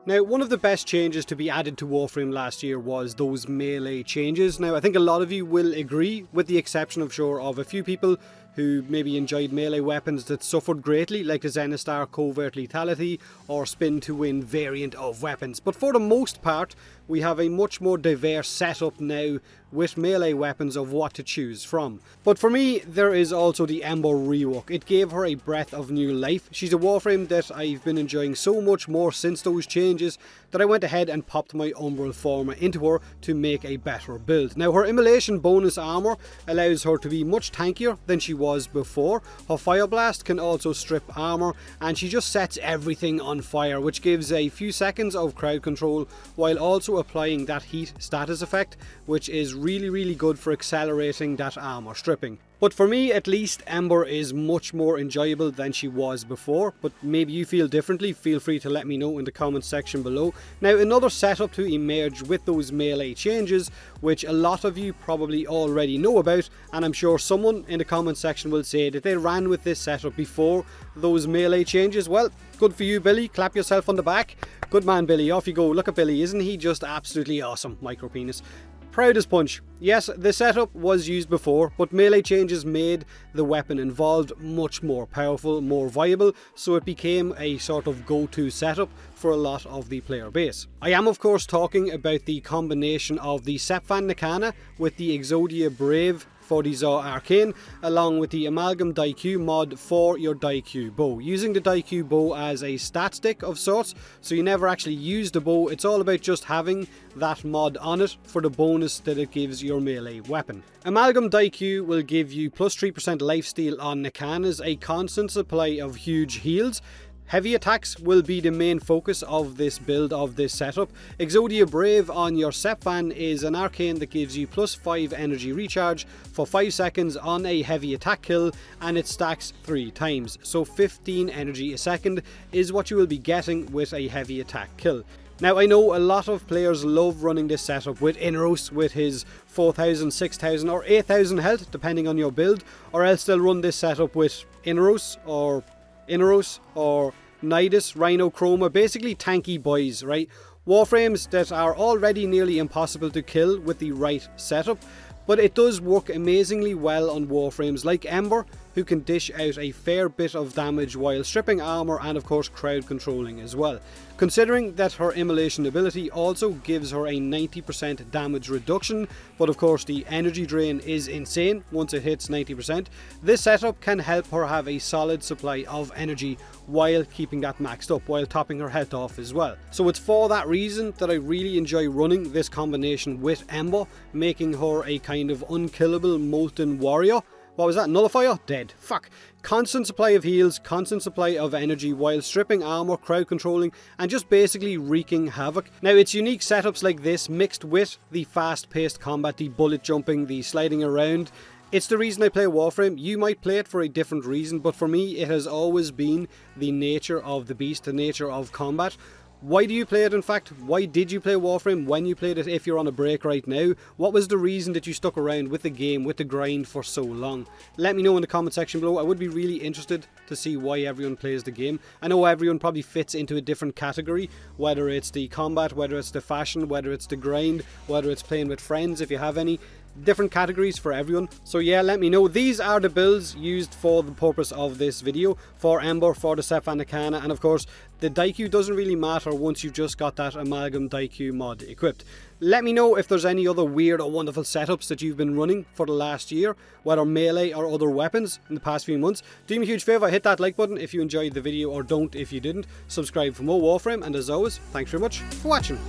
Now, one of the best changes to be added to Warframe last year was those melee changes. Now, I think a lot of you will agree, with the exception of sure of a few people who maybe enjoyed melee weapons that suffered greatly, like the Zenistar Covert Lethality or Spin to Win variant of weapons. But for the most part, we have a much more diverse setup now with melee weapons of what to choose from. But for me, there is also the Ember rework. It gave her a breath of new life. She's a Warframe that I've been enjoying so much more since those changes that I went ahead and popped my Umbral Forma into her to make a better build. Now, her Immolation bonus armor allows her to be much tankier than she was before. Her Fire Blast can also strip armor, and she just sets everything on fire, which gives a few seconds of crowd control while also applying that heat status effect, which is really good for accelerating that armor stripping. But for me, at least, Ember is much more enjoyable than she was before, but maybe you feel differently. Feel free to let me know in the comments section below. Now, another setup to emerge with those melee changes, which a lot of you probably already know about, and I'm sure someone in the comments section will say that they ran with this setup before those melee changes. Well, good for you, Billy. Clap yourself on the back. Good man, Billy. Off you go. Look at Billy. Isn't he just absolutely awesome? Micro penis. Proud as punch. Yes, the setup was used before, but melee changes made the weapon involved much more powerful, more viable, so it became a sort of go-to setup for a lot of the player base. I am of course talking about the combination of the Sepfan Nakana with the Exodia Brave for the Zaw Arcane, along with the Amalgam Daikyu mod for your Daikyu bow. Using the Daikyu bow as a stat stick of sorts, so you never actually use the bow, it's all about just having that mod on it for the bonus that it gives your melee weapon. Amalgam Daikyu will give you plus 3% lifesteal on Nakanas, a constant supply of huge heals. Heavy attacks will be the main focus of this build, of this setup. Exodia Brave on your Sepfan is an arcane that gives you plus 5 energy recharge for 5 seconds on a heavy attack kill, and it stacks 3 times. So 15 energy a second is what you will be getting with a heavy attack kill. Now, I know a lot of players love running this setup with Inros with his 4,000, 6,000 or 8,000 health, depending on your build, or else they'll run this setup with Inros or Nidus, Rhino, Chroma, basically tanky boys, right? Warframes that are already nearly impossible to kill with the right setup, but it does work amazingly well on Warframes like Ember, who can dish out a fair bit of damage while stripping armor and of course crowd controlling as well. Considering that her Immolation ability also gives her a 90% damage reduction, but of course the energy drain is insane once it hits 90%, this setup can help her have a solid supply of energy while keeping that maxed up, while topping her health off as well. So it's for that reason that I really enjoy running this combination with Ember, making her a kind of unkillable Molten warrior. What was that? Nullifier? Dead. Fuck. Constant supply of heals, constant supply of energy while stripping armor, crowd controlling, and just basically wreaking havoc. Now, it's unique setups like this mixed with the fast-paced combat, the bullet jumping, the sliding around. It's the reason I play Warframe. You might play it for a different reason, but for me it has always been the nature of the beast, the nature of combat. Why do you play it, in fact? Why did you play Warframe when you played it if you're on a break right now? What was the reason that you stuck around with the game, with the grind for so long? Let me know in the comment section below. I would be really interested to see why everyone plays the game. I know everyone probably fits into a different category, whether it's the combat, whether it's the fashion, whether it's the grind, whether it's playing with friends if you have any. Different categories for everyone. So yeah, let me know. These are the builds used for the purpose of this video, for Ember, for the Sepfan Nakana, and of course the Daikyu doesn't really matter once you've just got that Amalgam Daikyu mod equipped. Let me know if there's any other weird or wonderful setups that you've been running for the last year, whether melee or other weapons in the past few months. Do me a huge favour, hit that like button if you enjoyed the video, or don't if you didn't. Subscribe for more Warframe, and as always, thanks very much for watching.